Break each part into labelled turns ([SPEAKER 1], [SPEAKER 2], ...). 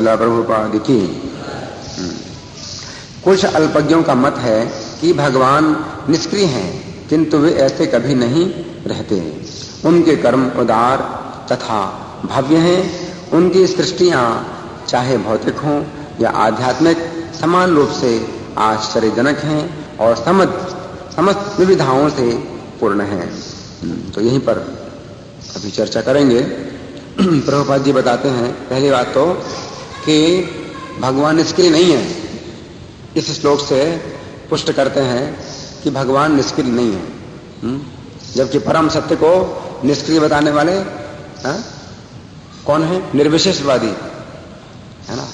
[SPEAKER 1] श्रील प्रभुपाद की। कुछ अल्पज्ञों का मत है कि भगवान निष्क्रिय हैं, किंतु वे ऐसे कभी नहीं रहते। उनके कर्म उदार तथा भव्य हैं। उनकी सृष्टियां चाहे भौतिक हों या आध्यात्मिक समान रूप से आश्चर्यजनक हैं और समस्त विविधाओं से पूर्ण हैं। तो यहीं पर अभी चर्चा करेंगे। प्रभुपाद जी बताते हैं पहली बात तो कि भगवान निष्क्रिय नहीं है। इस श्लोक से पुष्ट करते हैं कि भगवान निष्क्रिय नहीं है, जबकि परम सत्य को निष्क्रिय बताने वाले कौन है? निर्विशेषवादी है ना।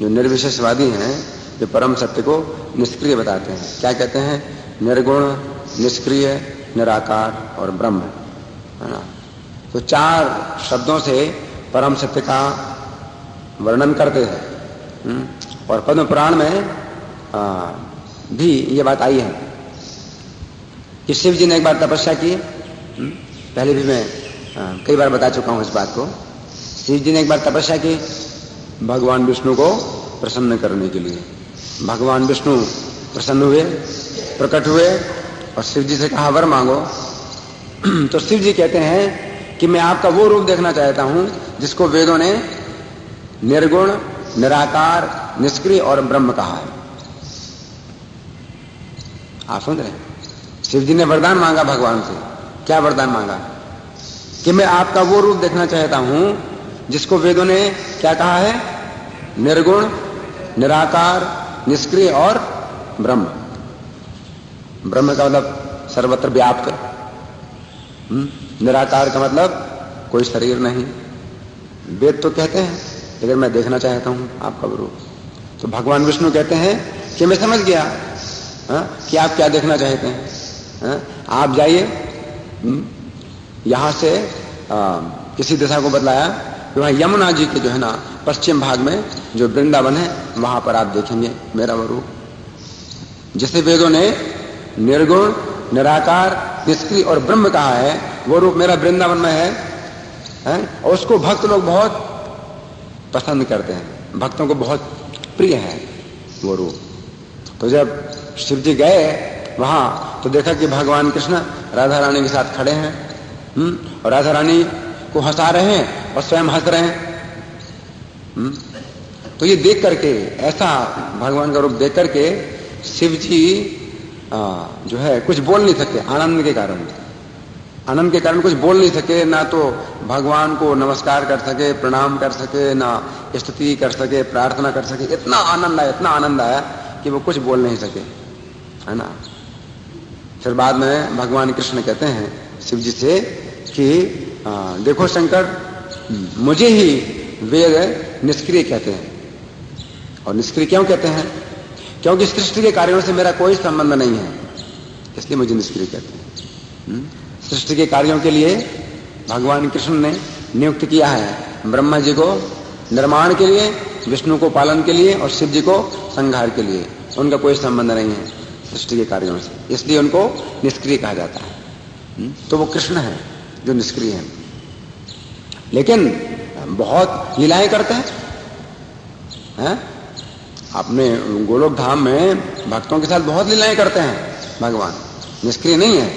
[SPEAKER 1] जो निर्विशेषवादी हैं जो परम सत्य को निष्क्रिय बताते हैं। क्या कहते हैं? निर्गुण, निष्क्रिय, निराकार और ब्रह्म, है ना। तो 4 शब्दों से परम सत्य का वर्णन करते हैं। और पद्म पुराण में भी ये बात आई है कि शिव जी ने एक बार तपस्या की। पहले भी मैं कई बार बता चुका हूं इस बात को। शिव जी ने एक बार तपस्या की भगवान विष्णु को प्रसन्न करने के लिए। भगवान विष्णु प्रसन्न हुए, प्रकट हुए और शिव जी से कहा वर मांगो। तो शिव जी कहते हैं कि मैं आपका वो रूप देखना चाहता हूं जिसको वेदों ने निर्गुण, निराकार, निष्क्रिय और ब्रह्म कहा है। आप समझ रहे हैं? शिव जी ने वरदान मांगा भगवान से। क्या वरदान मांगा? कि मैं आपका वो रूप देखना चाहता हूं जिसको वेदों ने क्या कहा है? निर्गुण, निराकार, निष्क्रिय और ब्रह्म। ब्रह्म का मतलब सर्वत्र व्याप्त। निराकार का मतलब कोई शरीर नहीं। वेद तो कहते हैं, लेकिन मैं देखना चाहता हूं आपका रूप। तो भगवान विष्णु कहते हैं कि मैं समझ गया कि आप क्या देखना चाहते हैं। आप जाइए, यहां से किसी दिशा को बतलाया कि वहां यमुना जी के जो है ना पश्चिम भाग में जो वृंदावन है वहां पर आप देखेंगे मेरा वो रूप। जिसे वेदों ने निर्गुण, निराकार, निष्क्रिय और ब्रह्म कहा है, वो रूप मेरा वृंदावन में है। और उसको भक्त लोग बहुत पसंद करते हैं, भक्तों को बहुत प्रिय है वो रूप। तो जब शिव जी गए वहां तो देखा कि भगवान कृष्ण राधा रानी के साथ खड़े हैं, और राधा रानी को हंसा रहे हैं और स्वयं हंस रहे हैं। तो ये देख करके, ऐसा भगवान का रूप देख करके शिव जी जो है कुछ बोल नहीं सके। आनंद के कारण कुछ बोल नहीं सके। ना तो भगवान को नमस्कार कर सके, प्रणाम कर सके, ना स्तुति कर सके, प्रार्थना कर सके। इतना आनंद आया कि वो कुछ बोल नहीं सके, है ना। फिर बाद में भगवान कृष्ण कहते हैं शिव जी से कि देखो शंकर, मुझे ही वेद निष्क्रिय कहते हैं। और निष्क्रिय क्यों कहते हैं? क्योंकि सृष्टि के कार्यों से मेरा कोई संबंध नहीं है, इसलिए मुझे निष्क्रिय कहते हैं। सृष्टि के कार्यों के लिए भगवान कृष्ण ने नियुक्त किया है ब्रह्मा जी को निर्माण के लिए, विष्णु को पालन के लिए और शिव जी को संहार के लिए। उनका कोई संबंध नहीं है सृष्टि के कार्यों से, इसलिए उनको निष्क्रिय कहा जाता है। तो वो कृष्ण है जो निष्क्रिय है, लेकिन बहुत लीलाएं करते हैं। अपने गोलोक धाम में भक्तों के साथ बहुत लीलाएं करते हैं भगवान। निष्क्रिय नहीं है,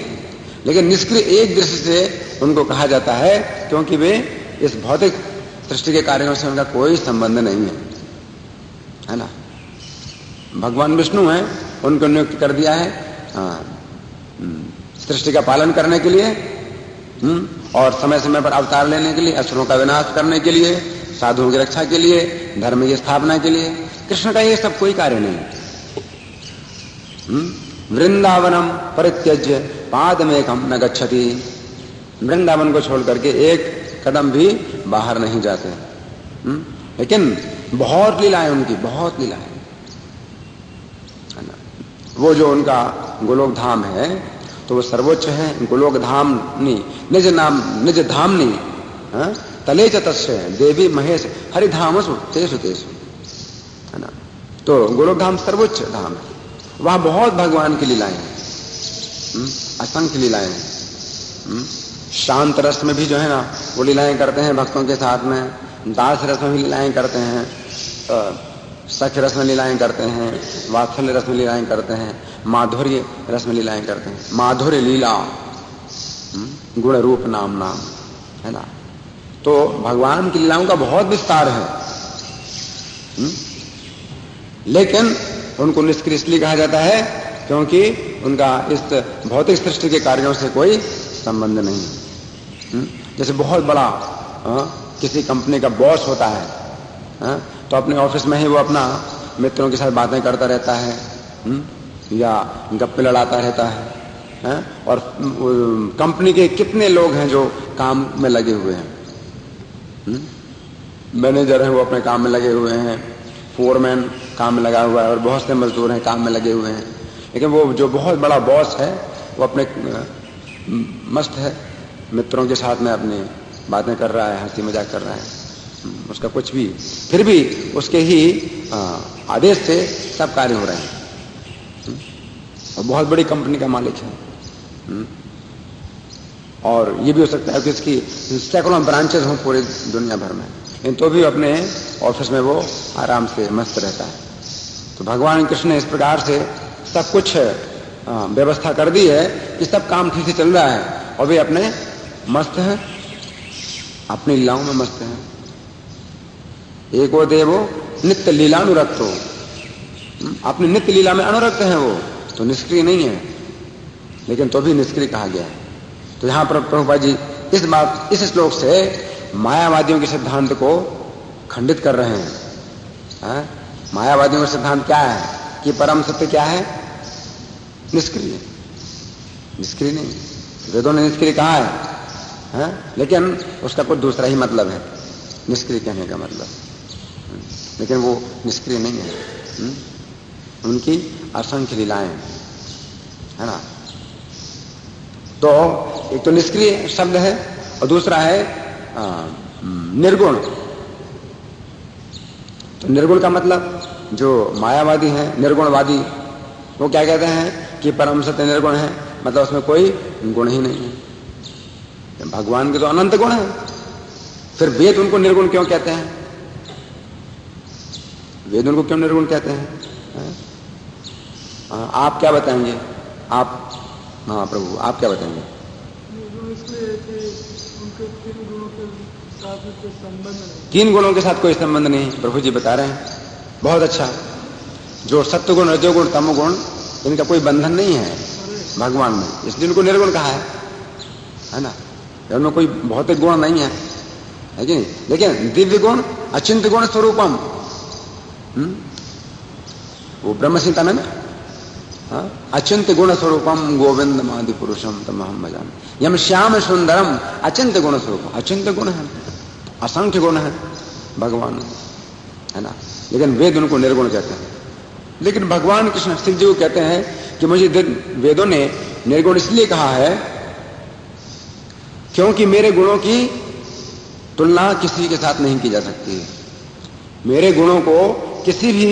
[SPEAKER 1] लेकिन निष्क्रिय एक दृष्टि से उनको कहा जाता है क्योंकि वे इस भौतिक सृष्टि के कार्यों से उनका कोई संबंध नहीं है ना। भगवान विष्णु हैं, उनको नियुक्त कर दिया है सृष्टि का पालन करने के लिए, और समय समय पर अवतार लेने के लिए, असुरों का विनाश करने के लिए, साधुओं की रक्षा के लिए, धर्म की स्थापना के लिए। कृष्ण का ये सब कोई कार्य नहीं। वृंदावनम परित्यज्य पादमेकम न गच्छति। वृंदावन को छोड़ करके एक कदम भी बाहर नहीं जाते। लेकिन बहुत लीलाएं उनकी, बहुत लीलाएं, है ना। वो जो उनका गोलोक धाम है तो वो सर्वोच्च है। गोलोक धाम निज धामनी तले चतस्य देवी महेश हरिधामसु तेसु तेसु, है ना। तो गोलोक धाम सर्वोच्च धाम है। वहां बहुत भगवान की लीलाएं हैं, असंख्य लीलाएं हैं। शांत रस में भी जो है ना वो लीलाएं करते हैं भक्तों के साथ में। दास रस में भी लीलाएं करते हैं। सख्य रस में लीलाएं करते हैं, वात्सल्य रस में लीलाएं करते हैं, माधुर्य रस में लीलाएं करते हैं। माधुर्य लीला गुण रूप नाम नाम, है ना। तो भगवान की लीलाओं का बहुत विस्तार है, लेकिन उनको निष्क्रिय इसलिए कहा जाता है क्योंकि उनका इस भौतिक सृष्टि के कार्यों से कोई संबंध नहीं। जैसे बहुत बड़ा किसी कंपनी का बॉस होता है, तो अपने ऑफिस में ही वो अपना मित्रों के साथ बातें करता रहता है, या गप्पे लड़ाता रहता है, और कंपनी के कितने लोग हैं जो काम में लगे हुए हैं। मैनेजर हैं वो अपने काम में लगे हुए हैं, फोरमैन काम में लगा हुआ है, और बहुत से मजदूर हैं काम में लगे हुए हैं। लेकिन वो जो बहुत बड़ा बॉस है वो अपने मस्त है, मित्रों के साथ में अपनी बातें कर रहा है, हंसी मजाक कर रहा है, उसका कुछ भी, फिर भी उसके ही आदेश से सब कार्य हो रहे हैं, और बहुत बड़ी कंपनी का मालिक है। और ये भी हो सकता है कि इसकी सैकड़ों ब्रांचेस हों पूरी दुनिया भर में, लेकिन तो भी अपने ऑफिस में वो आराम से मस्त रहता है। तो भगवान कृष्ण ने इस प्रकार से सब कुछ व्यवस्था कर दी है कि सब काम ठीक से चल रहा है, और वे अपने मस्त हैं, अपनी लीलाओं में मस्त हैं। एको देवो नित्य लीलानुरक्त हो, अपनी नित्य लीला में अनुरक्त हैं वो, तो निष्क्रिय नहीं है, लेकिन तो भी निष्क्रिय कहा गया है। तो यहां पर प्रभुपाद जी इस श्लोक से मायावादियों के सिद्धांत को खंडित कर रहे हैं। मायावादियों का सिद्धांत क्या है कि परम सत्य क्या है? निष्क्रिय, निष्क्रिय नहीं। वेदों ने निष्क्रिय कहा है, लेकिन उसका कुछ दूसरा ही मतलब है निष्क्रिय कहने का मतलब, लेकिन वो निष्क्रिय नहीं है। उनकी असंख्य लीलाएं, है ना। तो एक तो निष्क्रिय शब्द है, और दूसरा है निर्गुण। तो निर्गुण का मतलब, जो मायावादी हैं, निर्गुणवादी, वो क्या कहते हैं कि परम सत्य निर्गुण है, मतलब उसमें कोई गुण ही नहीं है। भगवान के तो अनंत गुण है, फिर वेद उनको निर्गुण क्यों कहते हैं? वेद उनको क्यों निर्गुण कहते हैं? आप क्या बताएंगे? आप, हाँ प्रभु, आप क्या बताएंगे? तीन गुणों के साथ कोई संबंध नहीं, प्रभु जी बता रहे हैं। बहुत अच्छा। जो सत्वगुण, रजोगुण, तमोगुण, इनका कोई बंधन नहीं है भगवान में, इसलिए उनको निर्गुण कहा है ना। उनमें कोई भौतिक गुण नहीं है कि नहीं? लेकिन दिव्य गुण, अचिंत्य गुण स्वरूपम, वो ब्रह्म संहिता में ना, अचिंत्य गुण स्वरूपम गोविंद मादि पुरुषम तमहम भजामि यम श्याम सुंदरम। अचिंत्य गुण स्वरूप, अचिंत्य गुण है, असंख्य गुण है भगवान, है ना। लेकिन वेद उनको निर्गुण कहते हैं। लेकिन भगवान कृष्ण शिव जी को कहते हैं कि मुझे वेदों ने निर्गुण इसलिए कहा है क्योंकि मेरे गुणों की तुलना किसी के साथ नहीं की जा सकती है। मेरे गुणों को किसी भी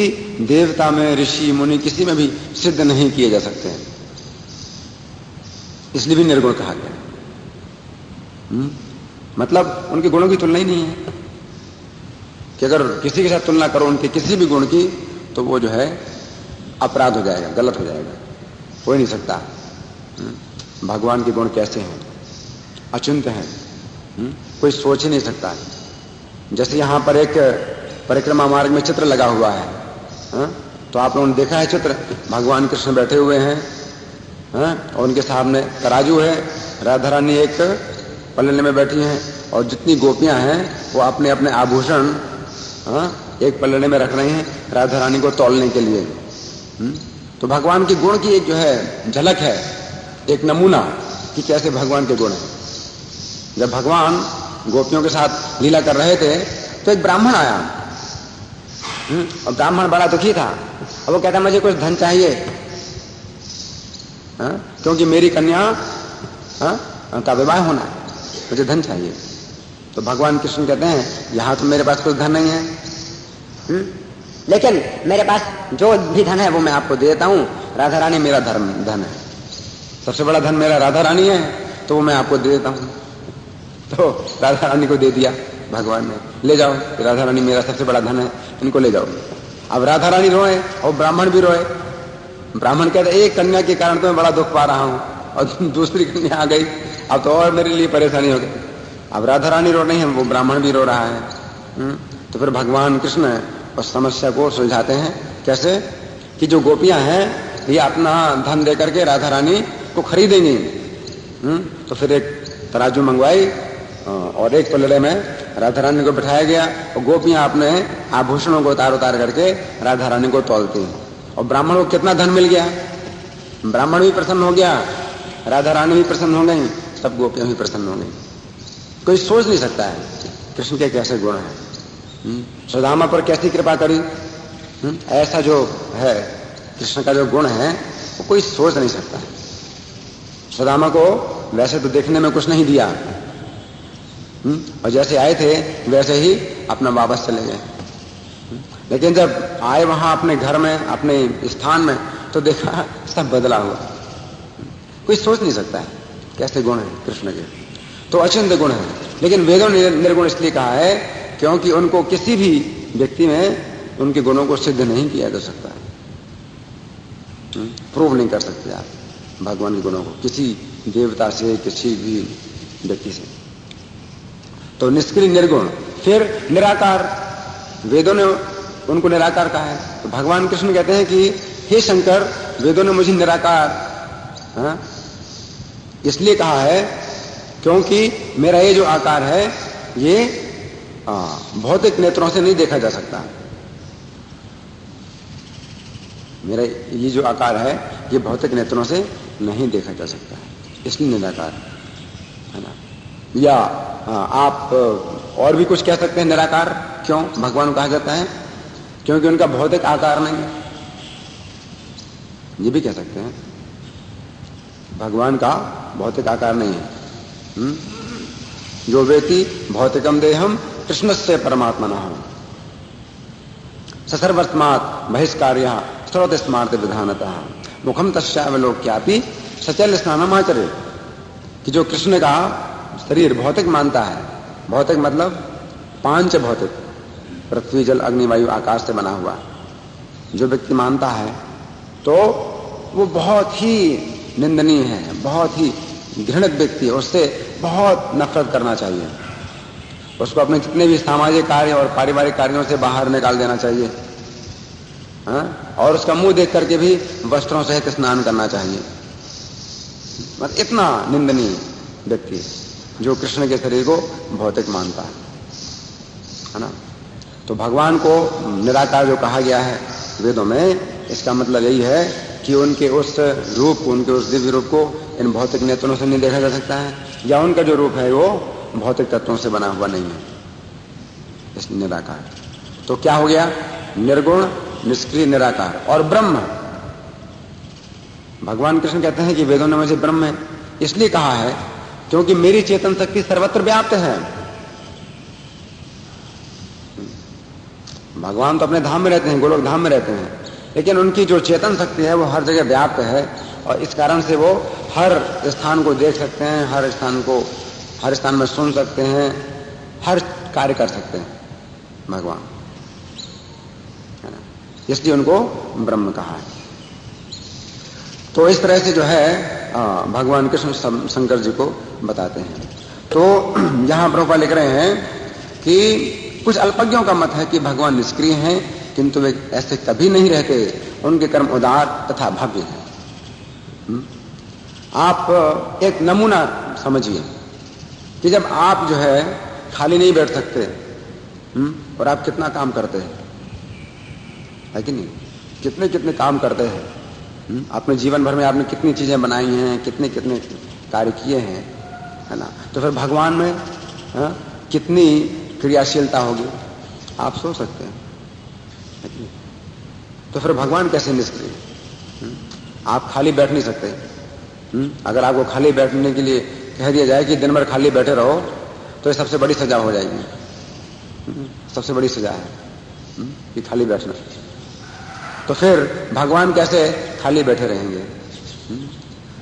[SPEAKER 1] देवता में, ऋषि मुनि, किसी में भी सिद्ध नहीं किए जा सकते हैं, इसलिए भी निर्गुण कहा गया। मतलब उनके गुणों की तुलना ही नहीं है कि अगर किसी के साथ तुलना करो उनके किसी भी गुण की, तो वो जो है अपराध हो जाएगा, गलत हो जाएगा, हो ही नहीं सकता। भगवान के गुण कैसे हैं? अचिंत्य हैं, कोई सोच ही नहीं सकता। जैसे यहां पर एक परिक्रमा मार्ग में चित्र लगा हुआ है, तो आप लोगों ने देखा है चित्र, भगवान कृष्ण बैठे हुए हैं, और उनके सामने तराजू है, राधा रानी एक पलड़े में बैठी हैं, और जितनी गोपियां हैं वो अपने अपने आभूषण एक पलड़े में रख रहे हैं राधा रानी को तौलने के लिए। तो भगवान के गुण की एक जो है झलक है, एक नमूना कि कैसे भगवान के गुण हैं। जब भगवान गोपियों के साथ लीला कर रहे थे तो एक ब्राह्मण आया, और ब्राह्मण बड़ा दुखी था, और वो कहता मुझे कुछ धन चाहिए, क्योंकि मेरी कन्या का विवाह होना है, मुझे धन चाहिए। तो भगवान कृष्ण कहते हैं यहां तो मेरे पास कुछ धन नहीं है, लेकिन मेरे पास जो भी धन है वो मैं आपको दे देता हूं। राधा रानी मेरा धन है, सबसे बड़ा धन मेरा राधा रानी है, तो वो मैं आपको दे देता हूं। तो राधा रानी को दे दिया। भगवान ने, ले जाओ राधा रानी मेरा सबसे बड़ा धन है, इनको ले जाओ। अब राधा रानी रोए और ब्राह्मण भी रोए। ब्राह्मण कहते एक कन्या के कारण तो मैं बड़ा दुख पा रहा हूं और दूसरी कन्या आ गई, अब तो और मेरे लिए परेशानी हो गई। अब राधा रानी रो रही है, वो ब्राह्मण भी रो रहा है। तो फिर भगवान कृष्ण उस समस्या को सुलझाते हैं। कैसे कि जो गोपियां हैं ये अपना धन दे करके राधा रानी को खरीदेंगी। तो फिर एक तराजू मंगवाई और एक पलड़े में राधा रानी को बिठाया गया और गोपियां अपने आभूषणों को उतार उतार करके राधा रानी को तौलती हैं। और ब्राह्मण को कितना धन मिल गया, ब्राह्मण भी प्रसन्न हो गया, राधा रानी भी प्रसन्न हो गई, सब गोपियां भी प्रसन्न हो गई। कोई सोच नहीं सकता है कृष्ण के कैसे गुण हैं, सुदामा पर कैसी कृपा करी। ऐसा जो है कृष्ण का जो गुण है वो कोई सोच नहीं सकता है। सुदामा को वैसे तो देखने में कुछ नहीं दिया, और जैसे आए थे वैसे ही अपना वापस चले गए। लेकिन जब आए वहां अपने घर में, अपने स्थान में, तो देखा सब बदला हुआ। कोई सोच नहीं सकता है कैसे गुण है कृष्ण के, तो अचिंत्य गुण है। लेकिन वेदों ने निर्गुण इसलिए कहा है क्योंकि उनको किसी भी व्यक्ति में उनके गुणों को सिद्ध नहीं किया जा सकता है। प्रूव नहीं कर सकते आप भगवान के गुणों को किसी देवता से, किसी भी व्यक्ति से। तो निष्क्रिय निर्गुण, फिर निराकार, वेदों ने उनको निराकार कहा है। तो भगवान कृष्ण कहते हैं कि हे शंकर, वेदों ने मुझे निराकार इसलिए कहा है क्योंकि मेरा ये जो आकार है ये भौतिक नेत्रों से नहीं देखा जा सकता। मेरा ये जो आकार है ये भौतिक नेत्रों से नहीं देखा जा सकता, इसलिए निराकार है ना। या आप और भी कुछ कह सकते हैं निराकार क्यों भगवान कहा जाता है, क्योंकि उनका भौतिक आकार नहीं है। ये भी कह सकते हैं भगवान का भौतिक आकार नहीं है। जो व्यक्ति भौतिकम देहम कृष्ण से परमात्मा न हो ससर्वस्मात् बहिष्कार्य स्रोत स्मार्त विधानतः मुखम तस्यावलोक्यापि सचल स्नानम आचरे। कि जो कृष्ण का शरीर भौतिक मानता है, भौतिक मतलब पांच भौतिक, पृथ्वी जल अग्नि वायु आकाश से बना हुआ, जो व्यक्ति मानता है तो वो बहुत ही निंदनीय है, बहुत ही घृणित व्यक्ति है। उससे बहुत नफरत करना चाहिए, उसको अपने जितने भी सामाजिक कार्य और पारिवारिक कार्यों से बाहर निकाल देना चाहिए। और उसका मुंह देख करके भी वस्त्रों सहित स्नान करना चाहिए। मतलब इतना निंदनीय व्यक्ति जो कृष्ण के शरीर को भौतिक मानता है ना। तो भगवान को निराकार जो कहा गया है वेदों में, इसका मतलब यही है कि उनके उस रूप को, उनके उस दिव्य रूप को इन भौतिक नेत्रों से नहीं देखा जा सकता है, या उनका जो रूप है वो भौतिक तत्वों से बना हुआ नहीं है, इस निराकार। तो क्या हो गया, निर्गुण, निष्क्रिय, निराकार और ब्रह्म। भगवान कृष्ण कहते हैं कि वेदों ने मुझे ब्रह्म इसलिए कहा है क्योंकि मेरी चेतन शक्ति सर्वत्र व्याप्त है। भगवान तो अपने धाम में रहते हैं, गोलोक धाम में रहते हैं, लेकिन उनकी जो चेतन शक्ति है वो हर जगह व्याप्त है, और इस कारण से वो हर स्थान को देख सकते हैं, हर स्थान में सुन सकते हैं, हर कार्य कर सकते हैं भगवान, है ना। इसलिए उनको ब्रह्म कहा है। तो इस तरह से जो है भगवान कृष्ण शंकर जी को बताते हैं। तो यहां प्रभुपाद लिख रहे हैं कि कुछ अल्पज्ञों का मत है कि भगवान निष्क्रिय हैं, किंतु वे ऐसे कभी नहीं रहते, उनके कर्म उदार तथा भव्य हैं। आप एक नमूना समझिए कि जब आप जो है खाली नहीं बैठ सकते और आप कितना काम करते हैं, है कि नहीं, कितने कितने काम करते हैं, अपने जीवन भर में आपने कितनी चीजें बनाई हैं, कितने कितने कार्य किए हैं, है ना। तो फिर भगवान में कितनी क्रियाशीलता होगी आप सोच सकते हैं, है कि नहीं? तो फिर भगवान कैसे निष्क्रिय, आप खाली बैठ नहीं सकते। अगर आपको खाली बैठने के लिए कह दिया जाए कि दिन भर खाली बैठे रहो, तो ये सबसे बड़ी सजा हो जाएगी, सबसे बड़ी सजा है कि खाली बैठना। तो फिर भगवान कैसे खाली बैठे रहेंगे।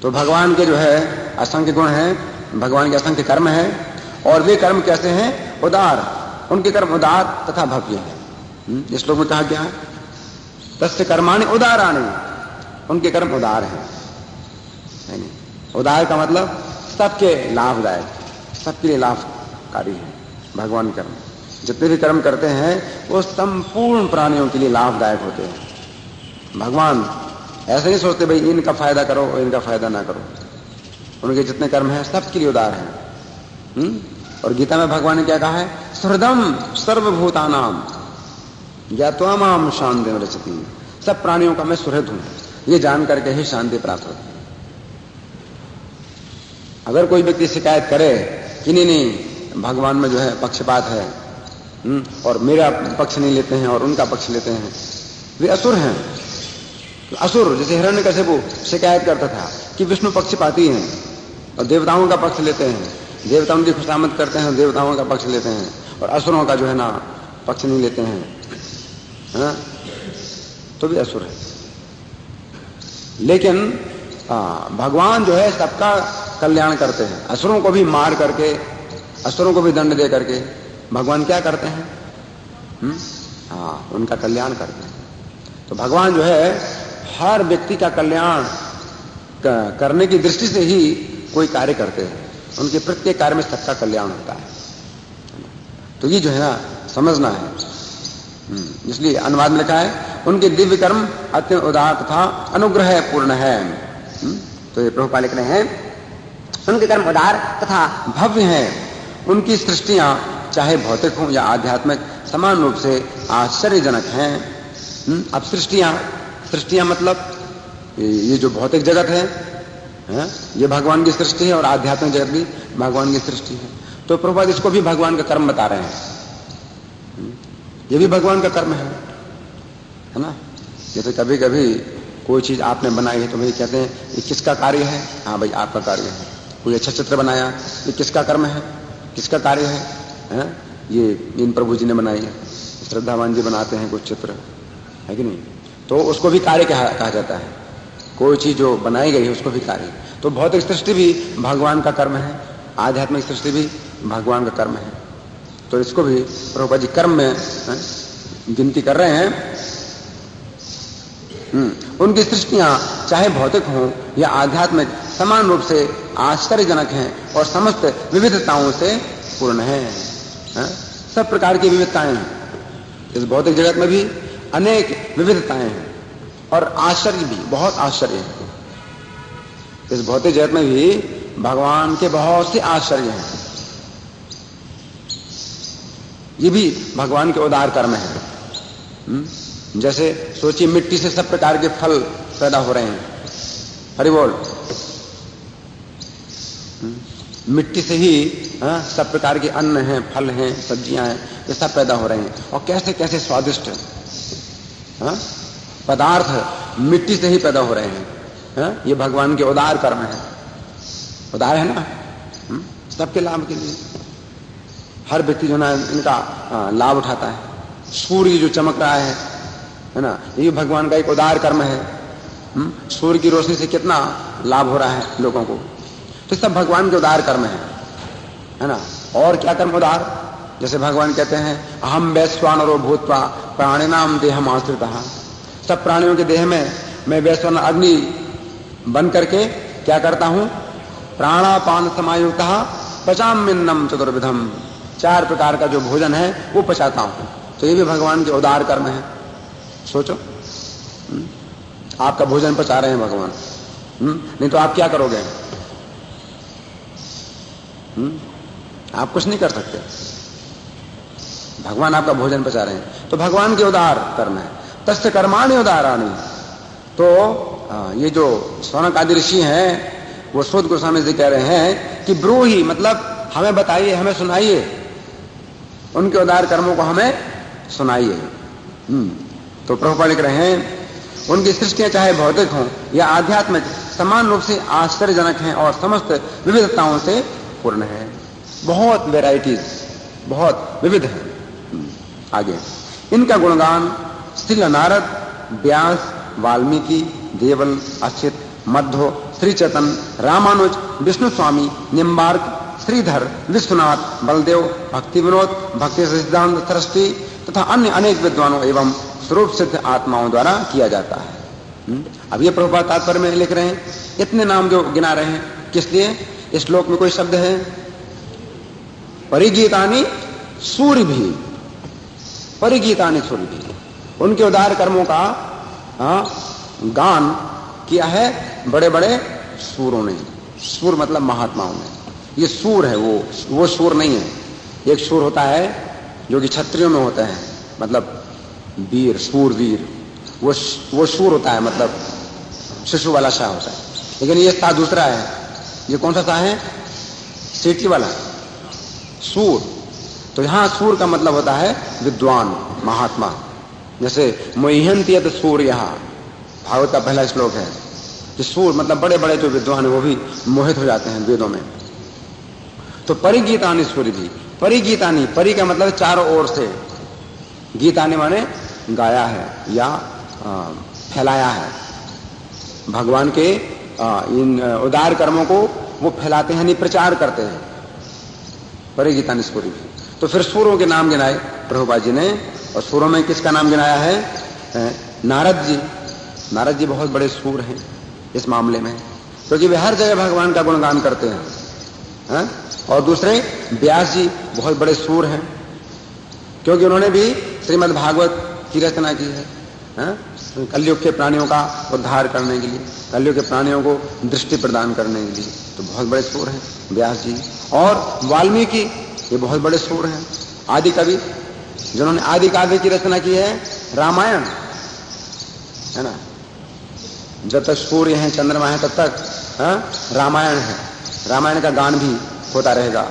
[SPEAKER 1] तो भगवान के जो है असंख्य गुण हैं, भगवान के असंख्य कर्म हैं, और वे कर्म कैसे हैं, उदार, उनके कर्म उदार तथा भव्य हैं। इस श्लोक में कहा गया है तस्य कर्माणि उदाराणि, उनके कर्म उदार हैं। उदार का मतलब सबके लाभदायक, सबके लिए लाभकारी है। भगवान कर्म जितने भी कर्म करते हैं वो संपूर्ण प्राणियों के लिए लाभदायक होते हैं। भगवान ऐसे नहीं सोचते भाई इनका फायदा करो और इनका फायदा ना करो। उनके जितने कर्म हैं सबके लिए उदार हैं। और गीता में भगवान ने क्या कहा है? सुहृदम सर्वभूतानाम ज्ञात्वा माम शांतिं रचति, सब प्राणियों का मैं सुहृद हूं, ये जान करके ही शांति प्राप्त होती है। अगर कोई व्यक्ति शिकायत करे कि नहीं भगवान में जो है पक्षपात है और मेरा पक्ष नहीं लेते हैं और उनका पक्ष लेते हैं, वे असुर हैं। तो असुर जैसे हिरण्यकशिपु शिकायत करता था कि विष्णु पक्षपाती हैं और देवताओं का पक्ष लेते हैं, देवताओं की खुशामद करते हैं, देवताओं का पक्ष लेते हैं, और असुरों का जो है ना पक्ष नहीं लेते हैं, तो भी असुर है। लेकिन भगवान जो है सबका कल्याण करते हैं। असुरों को भी मार करके, असुरों को भी दंड दे करके भगवान क्या करते हैं? उनका कल्याण करते हैं। तो भगवान जो है हर व्यक्ति का कल्याण करने की दृष्टि से ही कोई कार्य करते हैं। उनके प्रत्येक कार्य में सबका कल्याण होता है। तो ये जो है ना समझना है। इसलिए अनुवाद में लिखा है उनके दिव्य कर्म अत्यंत उदार तथा अनुग्रह पूर्ण है। तो ये प्रभुपाद लिख रहे हैं उनके कर्म उदार तथा भव्य हैं। उनकी सृष्टियां चाहे भौतिक हों या आध्यात्मिक समान रूप से आश्चर्यजनक हैं। अब सृष्टियां मतलब ये जो भौतिक जगत है ये भगवान की सृष्टि है और आध्यात्मिक जगत भी भगवान की सृष्टि है। तो प्रभुपाद इसको भी भगवान का कर्म बता रहे हैं। ये भी भगवान का कर्म है ना। जैसे कभी कभी कोई चीज आपने बनाई है तो भाई कहते हैं ये किसका कार्य है? हाँ भाई आपका कार्य है। कोई अच्छा चित्र बनाया, ये किसका कर्म है, किसका कार्य है? ये इन प्रभु जी ने बनाई है। श्रद्धावान जी बनाते हैं कुछ चित्र, है कि नहीं? तो उसको भी कार्य कहा जाता है। कोई चीज जो बनाई गई है उसको भी कार्य। तो भौतिक सृष्टि भी भगवान का कर्म है, आध्यात्मिक सृष्टि भी भगवान का कर्म है। तो इसको भी प्रभुपाद जी कर्म में गिनती कर रहे हैं। उनकी सृष्टियां चाहे भौतिक हों या आध्यात्मिक समान रूप से आश्चर्यजनक हैं और समस्त विविधताओं से पूर्ण हैं। सब प्रकार की विविधताएं हैं। इस भौतिक जगत में भी अनेक विविधताएं हैं और आश्चर्य भी, बहुत आश्चर्य है। इस भौतिक जगत में भी भगवान के बहुत से आश्चर्य हैं। ये भी भगवान के उदार कर्म है। जैसे सोचिए मिट्टी से सब प्रकार के फल पैदा हो रहे हैं। हरि बोल। मिट्टी से ही सब प्रकार के अन्न हैं, फल हैं, सब्जियां हैं, ये सब पैदा हो रहे हैं और कैसे कैसे स्वादिष्ट पदार्थ मिट्टी से ही पैदा हो रहे हैं। ये भगवान के उदार कर्म है। उदार है ना, सबके लाभ के लिए। हर व्यक्ति जो ना इनका लाभ उठाता है। सूर्य जो चमक रहा है ना, ये भगवान का एक उदार कर्म है। सूर्य की रोशनी से कितना लाभ हो रहा है लोगों को। तो सब भगवान के उदार कर्म है ना। और क्या कर्म उदार? जैसे भगवान कहते हैं अहम वैश्वानरो भूत्वा प्राणिनाम देहम आश्रितः। सब प्राणियों के देह में मैं वैश्वानर अग्नि बन करके क्या करता हूं? प्राणापान समायुक्तः पचाम्यन्नम चतुर्विधम। 4 प्रकार का जो भोजन है वो पचाता हूं। तो ये भी भगवान के उदार कर्म है। सोचो, आपका भोजन पचा रहे हैं भगवान, नहीं तो आप क्या करोगे? आप कुछ नहीं कर सकते। भगवान आपका भोजन पचा रहे हैं, तो भगवान के उदार कर्म है। तस्य कर्माणि उदाराणि। तो ये जो शौनक आदि ऋषि हैं वो सूत गोस्वामी जी कह रहे हैं कि ब्रूहि मतलब हमें बताइए, हमें सुनाइए, उनके उदार कर्मों को हमें सुनाइए। तो प्रभुपाद लिख रहे हैं उनकी सृष्टियां चाहे भौतिक हों या आध्यात्मिक समान रूप से आश्चर्यजनक हैं और समस्त विविधताओं से पूर्ण है। बहुत वेराइटीज, बहुत विविध है। आगे इनका गुणगान श्री नारद, व्यास, वाल्मीकि, देवल, अच्युत, मध्व, श्री चैतन्य, रामानुज, विष्णु स्वामी, निम्बार्क, श्रीधर, विश्वनाथ, बलदेव, भक्ति विनोद, भक्ति सिद्धांत सरस्वती तथा अन्य अनेक विद्वानों एवं स्वरूप सिद्ध आत्माओं द्वारा किया जाता है। अब ये प्रभुपाद तात्पर्य में लिख रहे हैं, इतने नाम जो गिना रहे हैं, किस लिए? इस श्लोक में कोई शब्द है परिगीतानि सूर्यभी, परिगीतानि सूर्यभी, उनके उदार कर्मों का गान किया है बड़े बड़े सूरों ने। सूर मतलब महात्माओं ने। ये सूर है, वो सूर नहीं है। एक सूर होता है जो कि क्षत्रियों में होता है, मतलब वीर, सूरवीर, वो सूर होता है, मतलब शिशु वाला शाह होता है। लेकिन ये सा दूसरा है। ये कौन सा सा है? सीटी वाला सूर। तो यहां सूर का मतलब होता है विद्वान, महात्मा। जैसे मोह्यंति यत् सूर्यः, भागवत का पहला श्लोक है कि सूर मतलब बड़े बड़े जो विद्वान है वो भी मोहित हो जाते हैं वेदों में। तो परिगीतानि सूर्य भी, परिगीतानि, परि का मतलब चारों ओर से, गीतानि माने गाया है या फैलाया है। भगवान के इन उदार कर्मों को वो फैलाते हैं, नहीं प्रचार करते हैं। परिगीतानि सूर्य भी। तो फिर सूरों के नाम गिनाए प्रभुपाद जी ने, और सूरों में किसका नाम गिनाया है? नारद जी। नारद जी बहुत बड़े सूर हैं इस मामले में, क्योंकि वे हर जगह भगवान का गुणगान करते हैं। और दूसरे व्यास जी बहुत बड़े सूर हैं, क्योंकि उन्होंने भी श्रीमद् भागवत की रचना की है, कलयुग के प्राणियों का उद्धार करने के लिए, कलयुग के प्राणियों को दृष्टि प्रदान करने के लिए। तो बहुत बड़े सूर हैं व्यास जी। और वाल्मीकि ये बहुत बड़े सूर हैं, आदि कवि, जिन्होंने आदि काव्य की रचना की है, रामायण है ना। जब तक सूर्य हैं, चंद्रमा है, तब तक रामायण है। रामायण का गान भी होता रहेगा।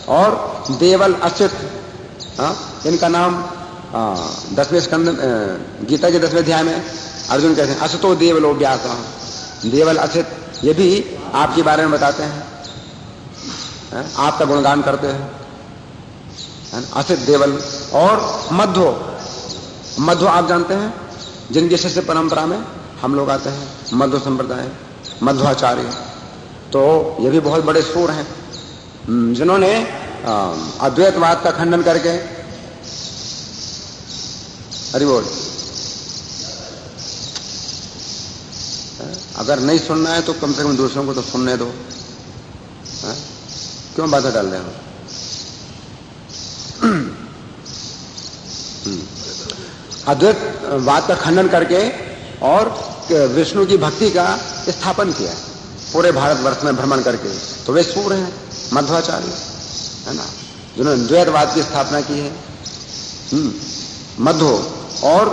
[SPEAKER 1] और देवल, अच्युत, इनका नाम 10वें स्कंद गीता के 10वें अध्याय में अर्जुन कहते हैं असतो देवलो व्यास। देवल, अच्युत ये भी आपके बारे में बताते हैं, आपका गुणगान करते हैं, अच्युत, देवल। और मध्व, मध्व आप जानते हैं, जिनके शिष्य परंपरा में हम लोग आते हैं, मध्व संप्रदाय, मध्वाचार्य। तो ये भी बहुत बड़े सूर हैं, जिन्होंने अद्वैतवाद का खंडन करके, हरि बोल, अगर नहीं सुनना है तो कम से कम दूसरों को तो सुनने दो, क्यों बाधा डाल रहे हो? अद्वैतवाद का खंडन करके और विष्णु की भक्ति का स्थापन किया पूरे भारतवर्ष में भ्रमण करके। तो वे सूर हैं, मध्वाचार्य है ना, जिन्होंने द्वैतवाद की स्थापना की है। मध्व। और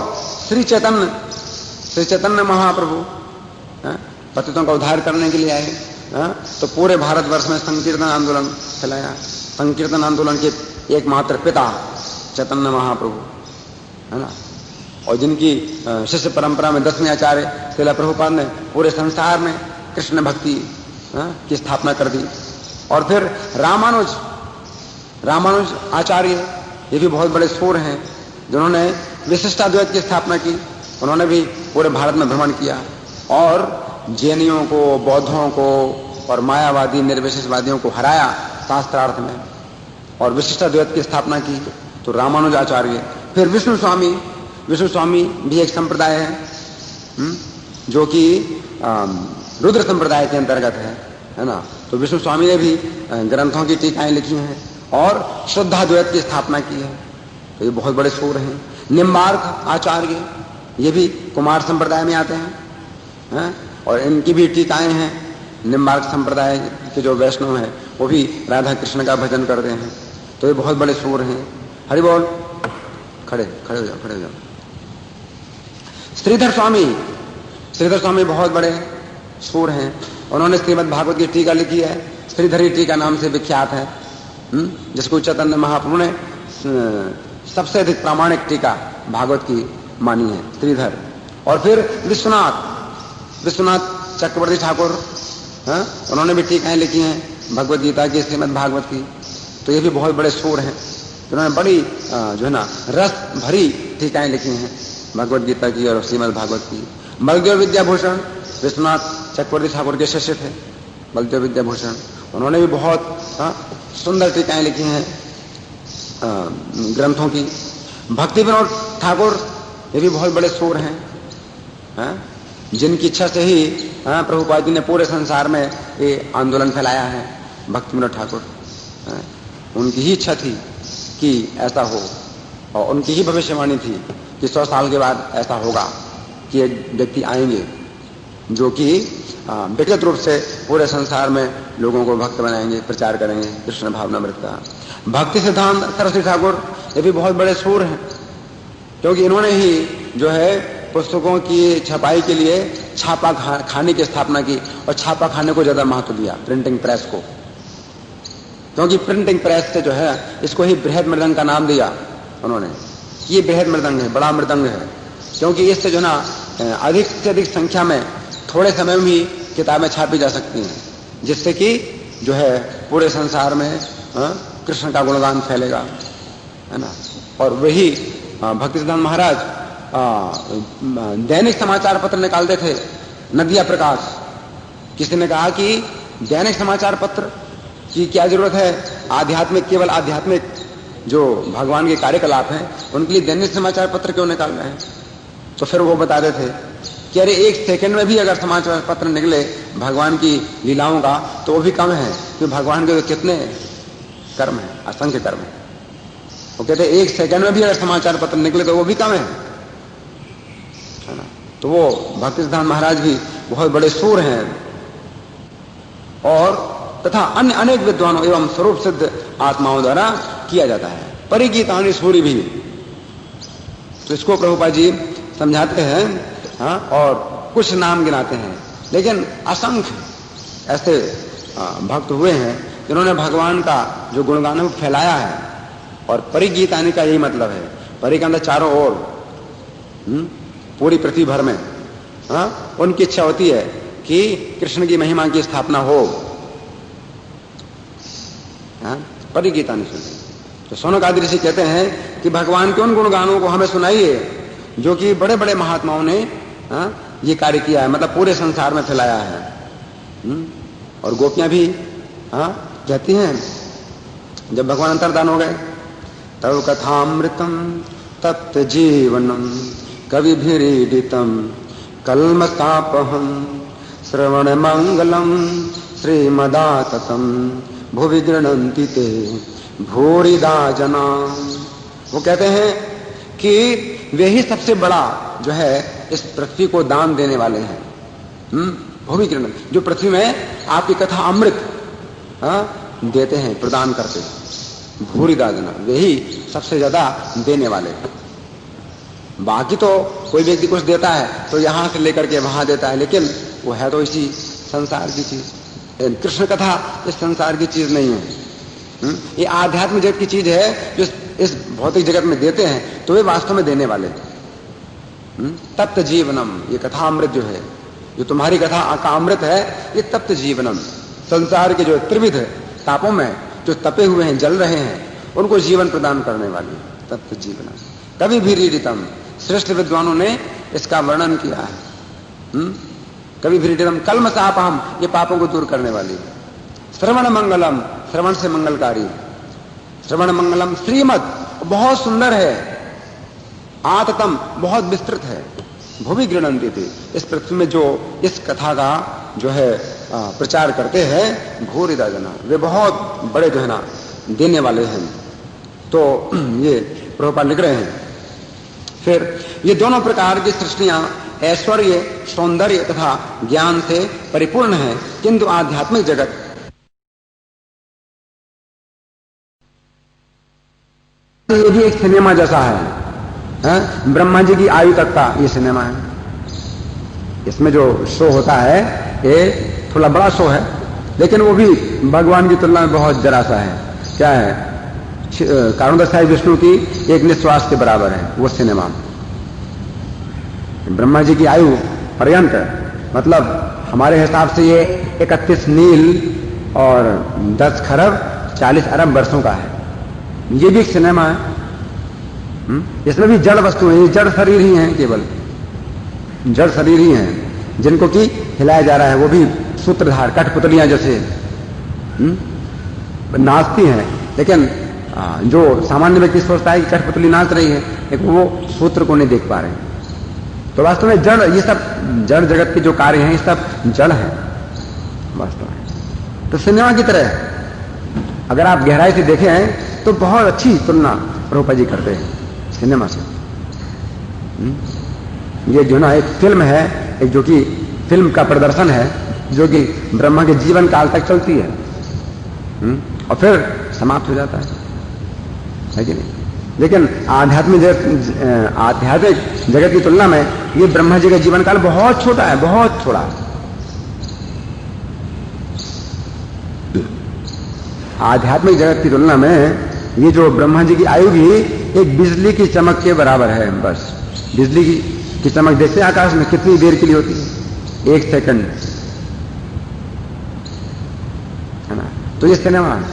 [SPEAKER 1] श्री चैतन्य महाप्रभु पतितों का उद्धार करने के लिए आए, तो पूरे भारतवर्ष में संकीर्तन आंदोलन चलाया। संकीर्तन आंदोलन के एकमात्र पिता चैतन्य महाप्रभु है ना। और जिनकी शिष्य परंपरा में 10वें आचार्य श्रील प्रभुपाद ने पूरे संसार में कृष्ण भक्ति की स्थापना कर दी। और फिर रामानुज आचार्य, ये भी बहुत बड़े सूर हैं, जिन्होंने विशिष्टाद्वैत की स्थापना की। उन्होंने भी पूरे भारत में भ्रमण किया और जैनियों को, बौद्धों को और मायावादी निर्विशेषवादियों को हराया शास्त्रार्थ में, और विशिष्टाद्वैत की स्थापना की। तो रामानुज आचार्य। फिर विष्णु स्वामी भी एक संप्रदाय है, जो कि रुद्र संप्रदाय के अंतर्गत है ना। तो विष्णु स्वामी ने भी ग्रंथों की टीकाएं लिखी हैं और शुद्धाद्वैत की स्थापना की है। तो ये बहुत बड़े सूर हैं। निम्बार्क आचार्य, ये भी कुमार संप्रदाय में आते हैं, और इनकी भी टीकाएं हैं। निम्बार्क संप्रदाय के जो वैष्णव हैं वो भी राधा कृष्ण का भजन करते हैं। तो ये बहुत बड़े सूर हैं। हरि बोल। खड़े हो जाओ। श्रीधर स्वामी बहुत बड़े सूर हैं। उन्होंने श्रीमद् भागवत की टीका लिखी है, श्रीधरी टीका नाम से विख्यात है, जिसको चैतन्य महाप्रभु ने सबसे अधिक प्रामाणिक टीका भागवत की मानी है, श्रीधर। और फिर विश्वनाथ चक्रवर्ती ठाकुर, उन्होंने भी टीकाएं लिखी हैं भगवत गीता की, श्रीमद् भागवत की। तो ये भी बहुत बड़े सूर हैं, जिन्होंने बड़ी जो है ना रस भरी टीकाएं लिखी हैं भगवत गीता की और श्रीमद् भागवत की। बलदेव विद्याभूषण विश्वनाथ चक्रवर्ती ठाकुर के शिष्य थे, बलदेव विद्याभूषण। उन्होंने भी बहुत सुंदर टीकाएं लिखी हैं ग्रंथों की। भक्ति विनोद ठाकुर ये भी बहुत बड़े सूर हैं, जिनकी इच्छा से ही प्रभुपाद जी ने पूरे संसार में ये आंदोलन फैलाया है। भक्ति विनोद ठाकुर, उनकी ही इच्छा थी कि ऐसा हो, और उनकी ही भविष्यवाणी थी कि 100 साल के बाद ऐसा होगा कि एक व्यक्ति आएंगे जो कि व्यक्तिगत रूप से पूरे संसार में लोगों को भक्त बनाएंगे, प्रचार करेंगे कृष्ण भावनामृत का। भक्ति सिद्धांत सरस्वती ठाकुर ये भी बहुत बड़े सूर हैं, क्योंकि इन्होंने ही जो है पुस्तकों की छपाई के लिए छापा खाने की स्थापना की, और छापा खाने को ज्यादा महत्व दिया प्रिंटिंग प्रेस को, क्योंकि प्रिंटिंग प्रेस से जो है इसको ही बृहद मृदंग का नाम दिया उन्होंने। ये बृहद मृदंग है, बड़ा मृदंग है, क्योंकि इससे जो ना अधिक से अधिक संख्या में थोड़े समय में ही किताबें छापी जा सकती हैं, जिससे कि जो है पूरे संसार में कृष्ण का गुणगान फैलेगा, है ना। और वही भक्ति सिद्धांत महाराज दैनिक समाचार पत्र निकालते थे, नदिया प्रकाश। किसी ने कहा कि दैनिक समाचार पत्र की क्या जरूरत है, आध्यात्मिक, केवल आध्यात्मिक जो भगवान के कार्यकलाप हैं उनके लिए दैनिक समाचार पत्र क्यों निकाल रहे हैं? तो फिर वो बताते थे कि अरे 1 सेकंड में भी अगर समाचार पत्र निकले भगवान की लीलाओं का तो वो भी कम है, क्योंकि भगवान के तो कितने कर्म है, असंख्य कर्म है। वो कहते 1 सेकंड में भी अगर समाचार पत्र निकले तो वो भी कम है ना। तो वो भक्ति सिद्धांत महाराज भी बहुत बड़े सूर हैं, और तथा अन्य अनेक विद्वानों एवं स्वरूप सिद्ध आत्माओं द्वारा किया जाता है। परिगीतानि सूरी भी, तो इसको प्रभुपाद जी समझाते हैं और कुछ नाम गिनाते हैं, लेकिन असंख्य ऐसे भक्त हुए हैं जिन्होंने भगवान का जो गुणगान है फैलाया है। और परिगीतानि का यही मतलब है, परि के अंदर चारों ओर पूरी पृथ्वी भर में उनकी इच्छा होती है कि कृष्ण की महिमा की स्थापना हो। परिगीतानि सुनिए। तो सौनकादि ऋषि कहते हैं कि भगवान के उन गुणगानों को हमें सुनाइए जो कि बड़े बड़े महात्माओं ने ये कार्य किया है, मतलब पूरे संसार में फैलाया है। और गोपियां भी कहती हैं, जब भगवान अंतर्धान हो गए, तव कथामृतम तप्त जीवनम कविभिरीडितम कल्मषापहम श्रवण मंगलम श्रीमदाततम भुवि गृह्णन्ति ते भूरिदा जना। वो कहते हैं कि वे ही सबसे बड़ा जो है इस पृथ्वी को दान देने वाले हैं। भूमि गृह्णन, जो पृथ्वी में आपकी कथा अमृत देते हैं, प्रदान करते हैं, भूरिदा जना, वे ही सबसे ज्यादा देने वाले हैं। बाकी तो कोई व्यक्ति कुछ देता है तो यहां से लेकर के वहां देता है, लेकिन वो है तो इसी संसार की चीज। कृष्ण कथा इस संसार की चीज नहीं है, ये आध्यात्मिक जगत की चीज है जो इस भौतिक जगत में देते हैं, तो वे वास्तव में देने वाले। तप्त जीवनम, ये कथा अमृत जो है, जो तुम्हारी कथा का अमृत है, ये तप्त जीवनम, संसार के जो त्रिविध तापों में जो तपे हुए हैं, जल रहे हैं, उनको जीवन प्रदान करने वाली तप्त जीवनम। कभी भी रीडितम, श्रेष्ठ विद्वानों ने इसका वर्णन किया है। कभी भी रीडितम कल्मषापहम, ये पापों को दूर करने वाली। श्रवण मंगलम, श्रवण से मंगलकारी। श्रवण मंगलम श्रीमद, बहुत सुंदर है। आततम, बहुत विस्तृत है। भुवि गृह्णन्ति थे, इस पृथ्वी में जो इस कथा का जो है प्रचार करते हैं, भूरिदा जना, वे बहुत बड़े जो है ना देने वाले हैं। तो ये प्रभुपाद लिख रहे हैं। फिर ये दोनों प्रकार की सृष्टियां ऐश्वर्य, सौंदर्य तथा ज्ञान से परिपूर्ण है, किंतु आध्यात्मिक जगत ये भी एक सिनेमा जैसा है। ब्रह्मा जी की आयु तक का ये सिनेमा है। इसमें जो शो होता है ये थोड़ा बड़ा शो है, लेकिन वो भी भगवान की तुलना में बहुत जरा सा है। क्या है? कारुणदशाई विष्णु की एक निश्वास के बराबर है वो सिनेमा। ब्रह्मा जी की आयु पर्यंत, मतलब हमारे हिसाब से ये 31 नील और 10 खरब 40 अरब वर्षों का है। ये भी एक सिनेमा है। इसमें भी जड़ वस्तु है, ये जड़ शरीर ही हैं, केवल जड़ शरीर ही हैं, जिनको कि हिलाया जा रहा है। वो भी सूत्रधार, कठपुतलियां जैसे नाचती हैं, लेकिन जो सामान्य व्यक्ति सोचता है कि कठपुतली नाच रही है, लेकिन वो सूत्र को नहीं देख पा रहे हैं। तो वास्तव में जड़, ये सब जड़ जगत के जो कार्य हैं, ये सब जड़ है वास्तव में। तो सिनेमा की तरह अगर आप गहराई से देखें तो बहुत अच्छी तुलना प्रभुपाद जी करते हैं सिनेमा से। ये जो ना एक फिल्म है, एक जो कि फिल्म का प्रदर्शन है, जो कि ब्रह्मा के जीवन काल तक चलती है और फिर समाप्त हो जाता है कि नहीं? लेकिन आध्यात्मिक जगत की तुलना में ये ब्रह्मा जी का जीवन काल बहुत छोटा है, बहुत छोटा है। आध्यात्मिक जगत की तुलना में ये जो ब्रह्मा जी की आयु भी एक बिजली की चमक के बराबर है। बस बिजली की चमक देखते हैं आकाश में, कितनी देर के लिए होती है? 1 सेकंड, है ना? तो ये सिनेमा है,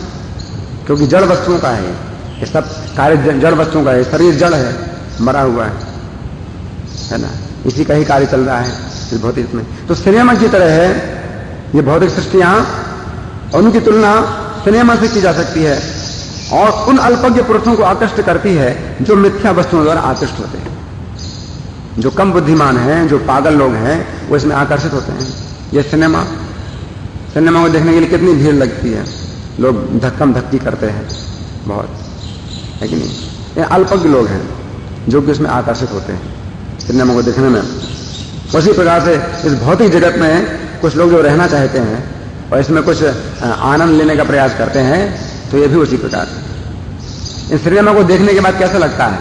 [SPEAKER 1] क्योंकि जड़ वस्तुओं का है ये सब कार्य, जड़ वस्तुओं का है। शरीर जड़ है, मरा हुआ है ना? इसी का ही कार्य चल रहा है इस भौतिक में। तो सिनेमा की तरह है ये भौतिक सृष्टियां, और उनकी तुलना सिनेमा से की जा सकती है और उन अल्पज्ञ पुरुषों को आकृष्ट करती है जो मिथ्या वस्तुओं द्वारा आकृष्ट होते हैं। जो कम बुद्धिमान हैं, जो पागल लोग हैं, वो इसमें आकर्षित होते हैं। ये सिनेमा को देखने के लिए कितनी भीड़ लगती है, लोग धक्कम धक्की करते हैं बहुत, है कि नहीं? ये अल्पज्ञ लोग हैं जो कि इसमें आकर्षित होते हैं सिनेमा को देखने में। उसी प्रकार से इस भौतिक जगत में कुछ लोग जो रहना चाहते हैं और इसमें कुछ आनंद लेने का प्रयास करते हैं, तो ये भी उसी प्रकार है। इस सिनेमा को देखने के बाद कैसा लगता है?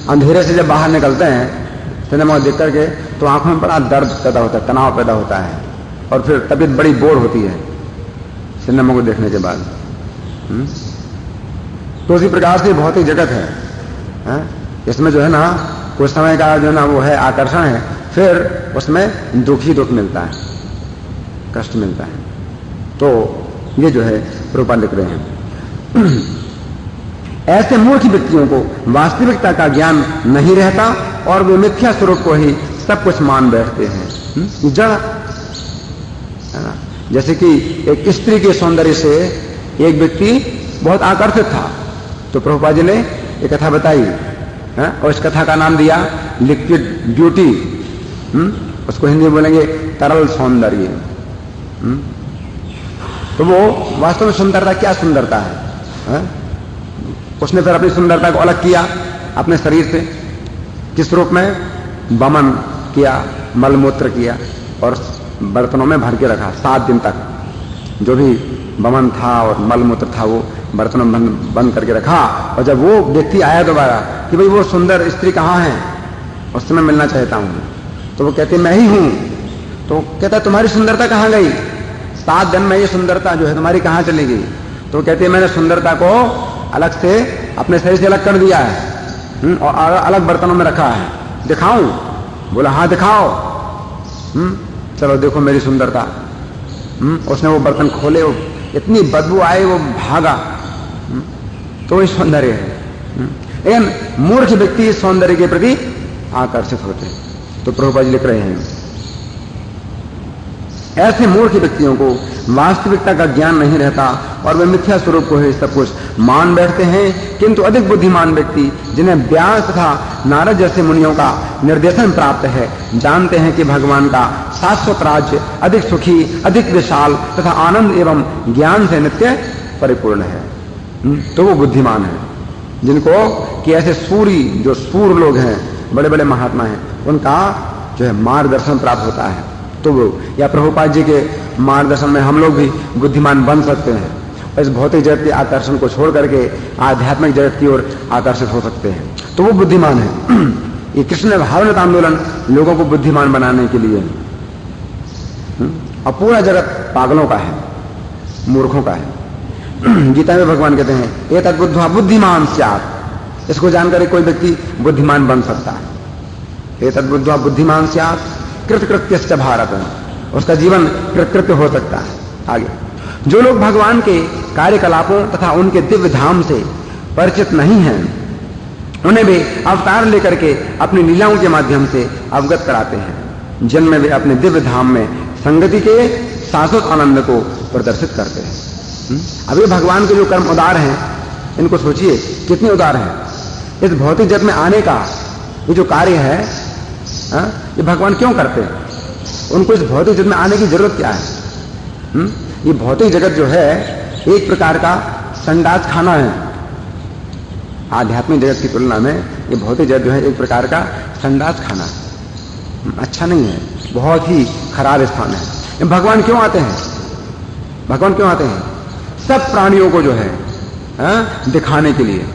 [SPEAKER 1] अंधेरे से जब बाहर निकलते हैं सिनेमा को देख करके, तो आंखों में बड़ा दर्द पैदा होता है, तनाव पैदा होता है, और फिर तबीयत बड़ी बोर होती है सिनेमा को देखने के बाद। तो उसी प्रकार से भौतिक जगत है, इसमें जो है ना कुछ समय का जो ना वो है आकर्षण है, फिर उसमें दुख ही दुख मिलता है, कष्ट मिलता है। तो ये जो है प्रभुपाद लिख रहे हैं, ऐसे मूर्ख व्यक्तियों को वास्तविकता का ज्ञान नहीं रहता और वे मिथ्या स्वरूप को ही सब कुछ मान बैठते हैं। जड़ है ना? जैसे कि एक स्त्री के सौंदर्य से एक व्यक्ति बहुत आकर्षित था, तो प्रभुपाद जी ने एक कथा बताई है, और इस कथा का नाम दिया लिक्विड ब्यूटी। उसको हिंदी में बोलेंगे तरल सौंदर्य। तो वो वास्तव में सुंदरता क्या सुंदरता है? उसने फिर अपनी सुंदरता को अलग किया अपने शरीर से। किस रूप में? वमन किया, मलमूत्र किया और बर्तनों में भर के रखा 7 दिन तक। जो भी वमन था और मलमूत्र था वो बर्तनों में बंद करके रखा, और जब वो व्यक्ति आया दोबारा कि भाई वो सुंदर स्त्री कहाँ है, उससे मैं मिलना चाहता हूं, तो वो कहते मैं ही हूं। तो कहता तुम्हारी सुंदरता कहाँ गई? 7 दिन में ये सुंदरता जो है तुम्हारी कहाँ चली गई? तो कहते मैंने सुंदरता को अलग से अपने शरीर से अलग कर दिया है और अलग बर्तनों में रखा है। दिखाऊं? बोला हाँ दिखाओ। चलो देखो मेरी सुंदरता। उसने वो बर्तन खोले, वो इतनी बदबू आई, वो भागा। तो ये सौंदर्य है। लेकिन मूर्ख व्यक्ति इस सौंदर्य के प्रति आकर्षित होते हैं। तो प्रभुपाद जी लिख रहे हैं, ऐसे मूर्ख व्यक्तियों को वास्तविकता का ज्ञान नहीं रहता और वे मिथ्या स्वरूप को ही सब कुछ मान बैठते हैं। किंतु अधिक बुद्धिमान व्यक्ति, जिन्हें व्यास तथा नारद जैसे मुनियों का निर्देशन प्राप्त है, जानते हैं कि भगवान का शाश्वत राज्य अधिक सुखी, अधिक विशाल तथा आनंद एवं ज्ञान से नित्य परिपूर्ण है। तो वो बुद्धिमान है जिनको कि ऐसे सूरी, जो सूर लोग हैं, बड़े बड़े महात्मा हैं, उनका जो है मार्गदर्शन प्राप्त होता है। तो वो या प्रभुपाद जी के मार्गदर्शन में हम लोग भी बुद्धिमान बन सकते हैं, इस भौतिक जगत के आकर्षण को छोड़ करके आध्यात्मिक जगत की ओर आकर्षित हो सकते हैं। तो वो बुद्धिमान है। ये कृष्ण भावनात्मक आंदोलन लोगों को बुद्धिमान बनाने के लिए, और पूरा जगत पागलों का है, मूर्खों का है। गीता में भगवान कहते हैं ये तद्बुद्ध्वा बुद्धिमान स्यात्। इसको जानकर कोई व्यक्ति बुद्धिमान बन सकता है। ये तद्बुद्ध्वा बुद्धिमान स्यात् कृतकृत्यश्च भारत, उसका जीवन कृतकृत्य हो सकता है। आगे, जो लोग भगवान के कार्यकलापों तथा उनके दिव्य धाम से परिचित नहीं हैं, उन्हें वे अवतार लेकर के अपनी लीलाओं के माध्यम से अवगत कराते हैं, जिनमें वे अपने दिव्य धाम में संगति के शाश्वत आनंद को प्रदर्शित करते हैं। अभी भगवान के जो कर्म उदार हैं, इनको सोचिए कितने उदार हैं। इस भौतिक जगत में आने का ये जो कार्य है, ये भगवान क्यों करते हैं? उनको इस भौतिक जगत में आने की जरूरत क्या है? ये भौतिक जगत जो है एक प्रकार का संडास खाना है। आध्यात्मिक जगत की तुलना में ये भौतिक जगत जो है एक प्रकार का संडास खाना है, अच्छा नहीं है, बहुत ही खराब स्थान है। भगवान क्यों आते हैं? भगवान क्यों आते हैं? सब प्राणियों को जो है दिखाने के लिए,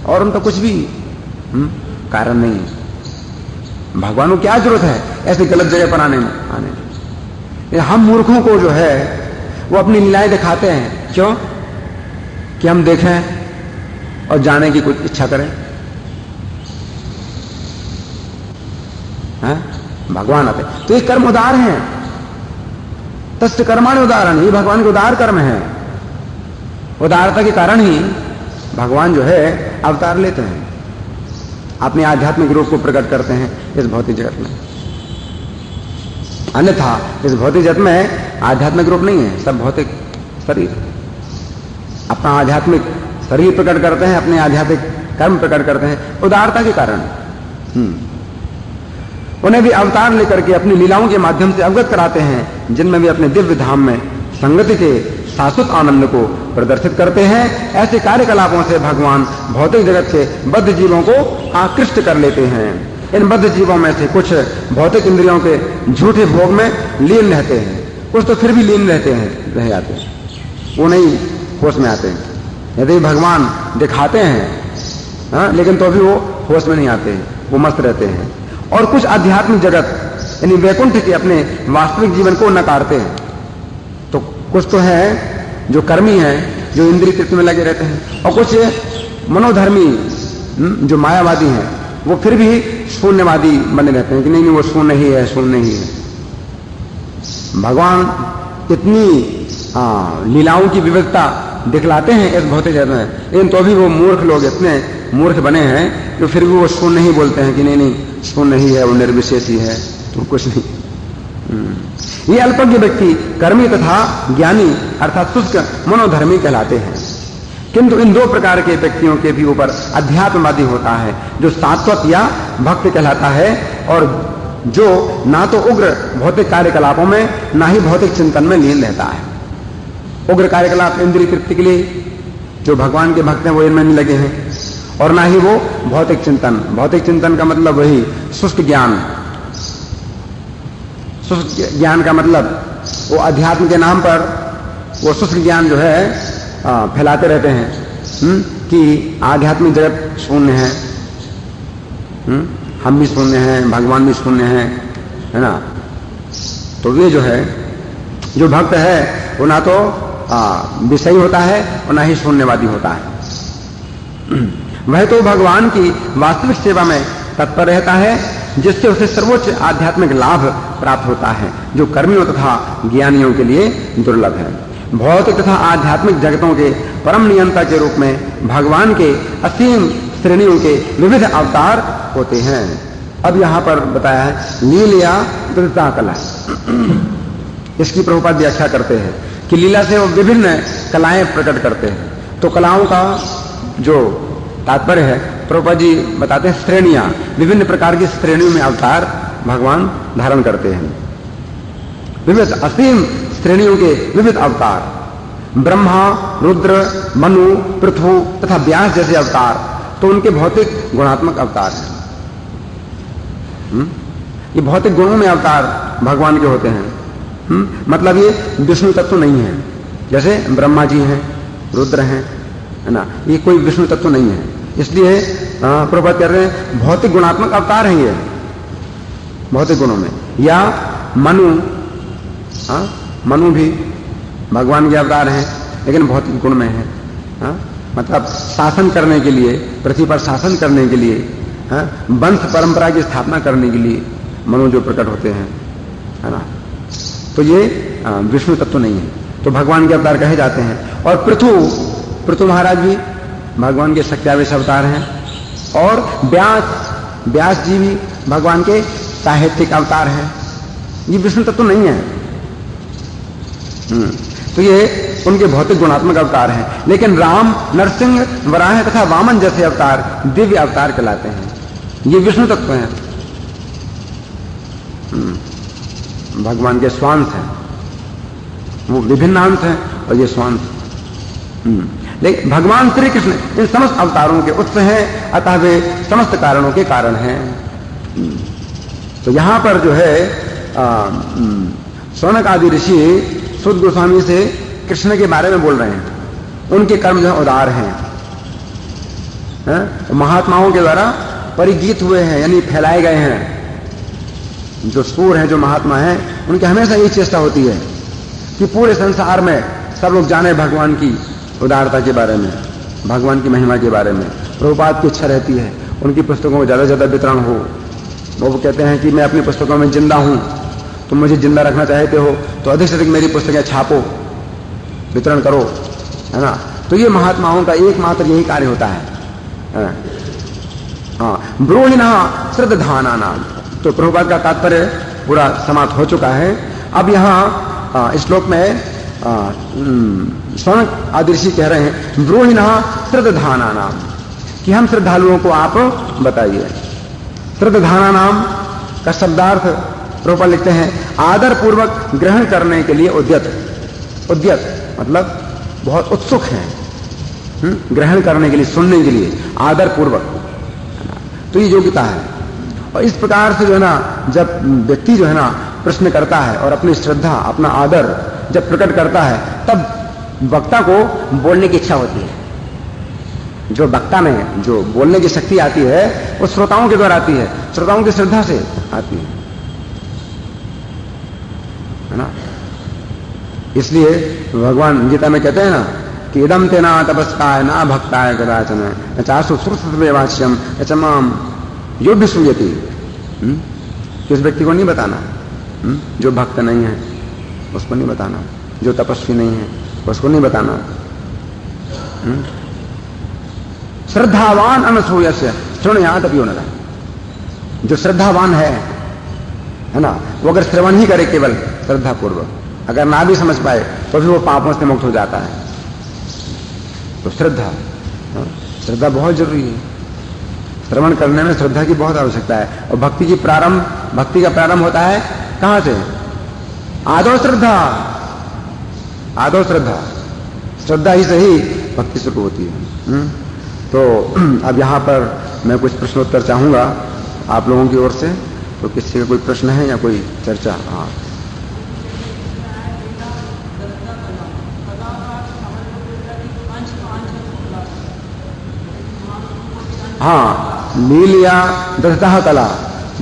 [SPEAKER 1] और उनका कुछ भी कारण नहीं है। भगवान को क्या जरूरत है ऐसी गलत जगह पर आने में? हम मूर्खों को जो है वो अपनी लीलाएं दिखाते हैं, क्यों? कि हम देखें और जाने की कुछ इच्छा करें। भगवान आते तो ये कर्म उदार हैं, तस्य कर्माणि उदाहरण, ये भगवान के उदार कर्म है। उदारता के कारण ही भगवान जो है अवतार लेते हैं, अपने आध्यात्मिक रूप को प्रकट करते हैं इस भौतिक जगत में। अन्यथा इस भौतिक जगत में आध्यात्मिक रूप नहीं है, सब भौतिक शरीर। अपना आध्यात्मिक शरीर प्रकट करते हैं, अपने आध्यात्मिक कर्म प्रकट करते हैं उदारता के कारण। उन्हें भी अवतार लेकर के अपनी लीलाओं के माध्यम से अवगत कराते हैं, जिनमें भी अपने दिव्य धाम में संगति के शाश्वत आनंद को प्रदर्शित करते हैं। ऐसे कार्यकलापों से भगवान भौतिक जगत से बद्ध जीवों को आकृष्ट कर लेते हैं। इन बद्ध जीवों में से कुछ भौतिक इंद्रियों के झूठे भोग में लीन रहते हैं, कुछ तो फिर भी लीन रहते हैं, रह जाते हैं, वो नहीं होश में आते हैं। यदि भगवान दिखाते हैं लेकिन तो भी वो होश में नहीं आते हैं, वो मस्त रहते हैं। और कुछ आध्यात्मिक जगत यानी वैकुंठ के अपने वास्तविक जीवन को नकारते हैं। तो कुछ तो है जो कर्मी हैं, जो इंद्रिय तृप्ति में लगे रहते हैं, और कुछ मनोधर्मी जो मायावादी हैं, वो फिर भी शून्यवादी बने रहते हैं कि नहीं वो शून्य ही है, शून्य ही है। भगवान इतनी लीलाओं की विविधता दिखलाते हैं इस भौतिक जगत में, लेकिन तो भी वो मूर्ख लोग इतने मूर्ख बने हैं कि फिर भी वो शून्य ही बोलते हैं कि नहीं शून्य ही है, वो निर्विशेष ही है, तो कुछ नहीं। ये अल्पज्ञ व्यक्ति कर्मी तथा ज्ञानी अर्थात शुष्क मनोधर्मी कहलाते हैं। किंतु इन दो प्रकार के व्यक्तियों के भी ऊपर अध्यात्मवादी होता है, जो सात्वत या भक्त कहलाता है, और जो ना तो उग्र भौतिक कार्यकलापों में ना ही भौतिक चिंतन में लीन रहता है। उग्र कार्यकलाप इंद्रिय तृप्ति के लिए जो भगवान के भक्त हैं वो इनमें नहीं लगे हैं, और ना ही वो भौतिक चिंतन। भौतिक चिंतन का मतलब वही शुष्क ज्ञान। शुष्क ज्ञान का मतलब वो अध्यात्म के नाम पर वो शुष्क ज्ञान जो है फैलाते रहते हैं कि आध्यात्मिक जगत शून्य है, हम भी शून्य हैं, भगवान भी शून्य है ना। तो ये जो है जो भक्त है वो ना तो विषयी होता है और ना ही शून्यवादी होता है। वह तो भगवान की वास्तविक सेवा में तत्पर रहता है, जिससे उसे सर्वोच्च आध्यात्मिक लाभ प्राप्त होता है, जो कर्मियों तथा ज्ञानियों के लिए दुर्लभ है। भौतिक तथा आध्यात्मिक जगतों के परम नियंता के रूप में भगवान के असीम श्रेणियों के विविध अवतार होते हैं। अब यहां पर बताया है लीला विविधता कला। इसकी प्रभुपाद व्याख्या करते हैं कि लीला से वो विभिन्न कलाएं प्रकट करते हैं। तो कलाओं का जो तात्पर्य है प्रभुपाद जी बताते हैं श्रेणियां, विभिन्न प्रकार की श्रेणियों में अवतार भगवान धारण करते हैं। विविध असीम श्रेणियों के विविध अवतार, ब्रह्मा, रुद्र, मनु, पृथु तथा व्यास जैसे अवतार तो उनके भौतिक गुणात्मक अवतार हैं। ये भौतिक गुणों में अवतार भगवान के होते हैं। मतलब ये विष्णु तत्व नहीं है, जैसे ब्रह्मा जी हैं, रुद्र हैं, है ना, ये कोई विष्णु तत्व नहीं है। इसलिए प्रभुपाद कह रहे हैं भौतिक गुणात्मक अवतार हैं ये भौतिक गुणों में। या मनु भी भगवान के अवतार हैं लेकिन भौतिक गुण में है। मतलब शासन करने के लिए, पृथ्वी पर शासन करने के लिए, वंश परंपरा की स्थापना करने के लिए मनु जो प्रकट होते हैं, है ना, तो ये विष्णु तत्व नहीं है, तो भगवान के अवतार कहे जाते हैं। और पृथु महाराज भी भगवान के शक्त्यावेश अवतार हैं। और व्यास जी भी भगवान के साहित्यिक अवतार हैं। ये विष्णु तत्व नहीं है। तो ये उनके भौतिक गुणात्मक अवतार हैं। लेकिन राम, नरसिंह, वराह तथा वामन जैसे अवतार दिव्य अवतार कहलाते हैं। ये विष्णु तत्व हैं, भगवान के स्वांश हैं। वो विभिन्न अंश हैं और ये स्वांश। लेकिन भगवान श्री कृष्ण इन समस्त अवतारों के उत्स हैं, अतः वे समस्त कारणों के कारण हैं। तो यहां पर जो है शौनक आदि ऋषि सूत गोस्वामी से कृष्ण के बारे में बोल रहे हैं। उनके कर्म जो उदार हैं, महात्माओं के द्वारा परिगीत हुए हैं, यानी फैलाए गए हैं। जो सूर हैं, जो महात्मा हैं, उनकी हमेशा यही चेष्टा होती है कि पूरे संसार में सब लोग जाने भगवान की उदारता के बारे में, भगवान की महिमा के बारे में। प्रभुपाद की इच्छा रहती है उनकी पुस्तकों में ज्यादा से ज्यादा वितरण हो। वो कहते हैं कि मैं अपनी पुस्तकों में जिंदा हूं, तुम मुझे जिंदा रखना चाहते हो तो अधिक से अधिक मेरी पुस्तकें छापो, वितरण करो, है ना। तो ये महात्माओं का एकमात्र यही कार्य होता है। ब्रूहिणा श्रद्धाना नाम। तो प्रभुपाद का तात्पर्य पूरा समाप्त हो चुका है। अब यहाँ इस श्लोक में शौनक आदि ऋषि कह रहे हैं ब्रूहिणा श्रद्धाना नाम, कि हम श्रद्धालुओं को आप बताइए। श्रद्धाना नाम का शब्दार्थ प्रभुपाद लिखते हैं आदर पूर्वक ग्रहण करने के लिए उद्यत। उद्यत मतलब बहुत उत्सुक हैं ग्रहण करने के लिए, सुनने के लिए, आदर पूर्वक। तो ये योग्यता है। और इस प्रकार से जो है ना, जब व्यक्ति जो है ना प्रश्न करता है और अपनी श्रद्धा, अपना आदर जब प्रकट करता है, तब वक्ता को बोलने की इच्छा होती है। जो वक्ता में जो बोलने की शक्ति आती है वो श्रोताओं के द्वारा आती है, श्रोताओं की श्रद्धा से आती है ना। इसलिए भगवान गीता में कहते हैं ना कि इदम तेना तपस्काय ना भक्ताय कदाचन चासु श्रुतवाच्यम यचमाम यो भी सूयति। किस व्यक्ति को नहीं बताना, जो भक्त नहीं है उसको नहीं बताना, जो तपस्वी नहीं है उसको नहीं बताना। श्रद्धावान अनसूयस्य श्रृणुयात अपि न। जो श्रद्धावान है ना, वो अगर श्रवण ही करे केवल श्रद्धा पूर्वक, अगर ना भी समझ पाए तो फिर वो पापों से मुक्त हो जाता है। तो श्रद्धा बहुत जरूरी है। श्रवण करने में श्रद्धा की बहुत आवश्यकता है। और भक्ति का प्रारंभ होता है कहां से? आदो श्रद्धा। आदो श्रद्धा ही से ही भक्ति शुरू होती है। तो अब यहां पर मैं कुछ प्रश्नोत्तर चाहूंगा आप लोगों की ओर से। तो किसी का कोई प्रश्न है या कोई चर्चा? हाँ, लील या दशदाह कला,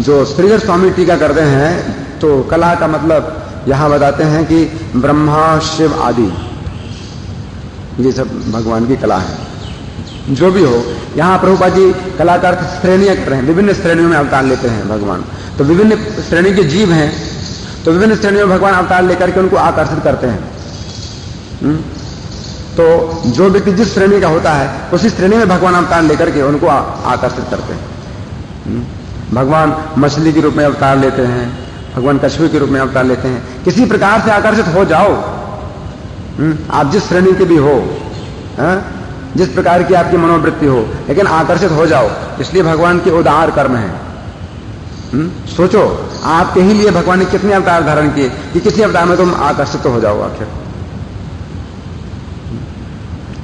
[SPEAKER 1] जो श्रीधर स्वामी टीका करते हैं, तो कला का मतलब यहां बताते हैं कि ब्रह्मा, शिव आदि ये सब भगवान की कला है। जो भी हो, यहां प्रभुपाद जी कलाकार श्रेणियां कर रहे हैं, विभिन्न श्रेणियों में अवतार लेते हैं भगवान। तो विभिन्न श्रेणी के जीव हैं, तो विभिन्न श्रेणियों में भगवान अवतार लेकर के उनको आकर्षित करते हैं। तो जो व्यक्ति जिस श्रेणी का होता है उसी श्रेणी में भगवान अवतार लेकर के उनको आकर्षित करते हैं। भगवान मछली के रूप में अवतार लेते हैं, भगवान कछुए के रूप में अवतार लेते हैं। किसी प्रकार से आकर्षित हो जाओ, आप जिस श्रेणी के भी हो, जिस प्रकार की आपकी मनोवृत्ति हो, लेकिन आकर्षित हो जाओ। इसलिए भगवान के उदार कर्म है। सोचो आपके ही लिए भगवान ने कितने अवतार धारण किए कि किसी अवतार में तुम आकर्षित तो हो जाओ। आखिर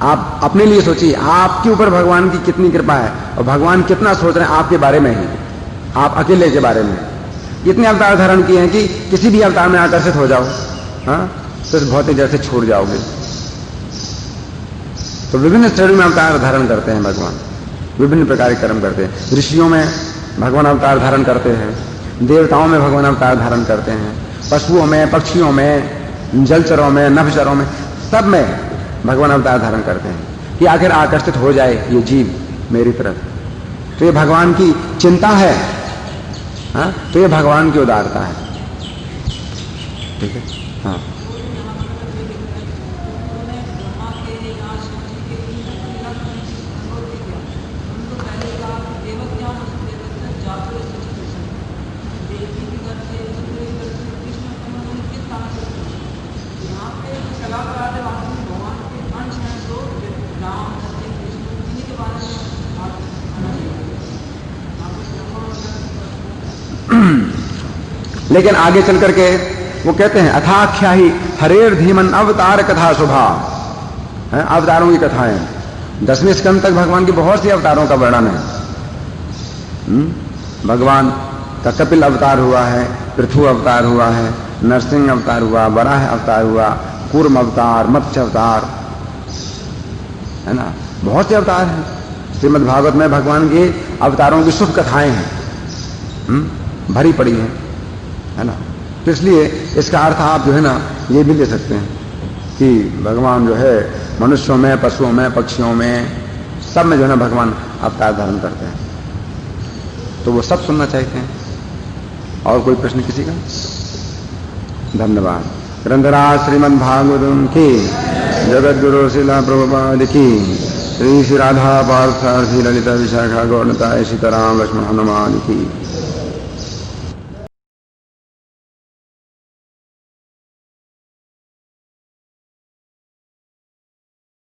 [SPEAKER 1] आप अपने लिए सोचिए, आपके ऊपर भगवान की कितनी कृपा है और भगवान कितना सोच रहे हैं आपके बारे में ही, आप अकेले के बारे में। इतने अवतार धारण किए हैं कि किसी भी अवतार में आकर्षित हो जाओ, तो इस भौतिक जड़ से छूट जाओगे। तो विभिन्न श्रेणी में अवतार धारण करते हैं भगवान, विभिन्न प्रकार के कर्म करते हैं। ऋषियों में भगवान अवतार धारण करते हैं, देवताओं में भगवान अवतार धारण करते हैं, पशुओं में, पक्षियों में, जलचरों में, नभचरों में, सब में भगवान अवतार धारण करते हैं कि आखिर आकर्षित हो जाए ये जीव मेरी तरफ। तो ये भगवान की चिंता है, तो ये भगवान की उदारता है। ठीक है। हाँ, लेकिन आगे चल करके वो कहते हैं अथाख्या ही हरेर धीमन अवतार कथा शुभा, अवतारों की कथाएं। 10वें स्कंद तक भगवान की बहुत सी अवतारों का वर्णन है। भगवान का कपिल अवतार हुआ है, पृथु अवतार हुआ है, नरसिंह अवतार हुआ, वराह अवतार हुआ, कूर्म अवतार, मत्स्य अवतार, है ना, बहुत से अवतार हैं। श्रीमद् भागवत में भगवान के अवतारों की शुभ कथाएं हैं, भरी पड़ी है ना। तो इसलिए इसका अर्थ आप जो है ना ये भी ले सकते हैं कि भगवान जो है मनुष्यों में, पशुओं में, पक्षियों में, सब में जो है ना भगवान अवतार धारण करते हैं। तो वो सब सुनना चाहते हैं। और कोई प्रश्न किसी का? धन्यवाद। ग्रंथराज श्रीमद् भागवतम की, जगत गुरु श्रीला प्रभुपाद की, श्री श्री राधा पार्थ ललिता विशाखा गौरता सीताराम लक्ष्मण हनुमान की।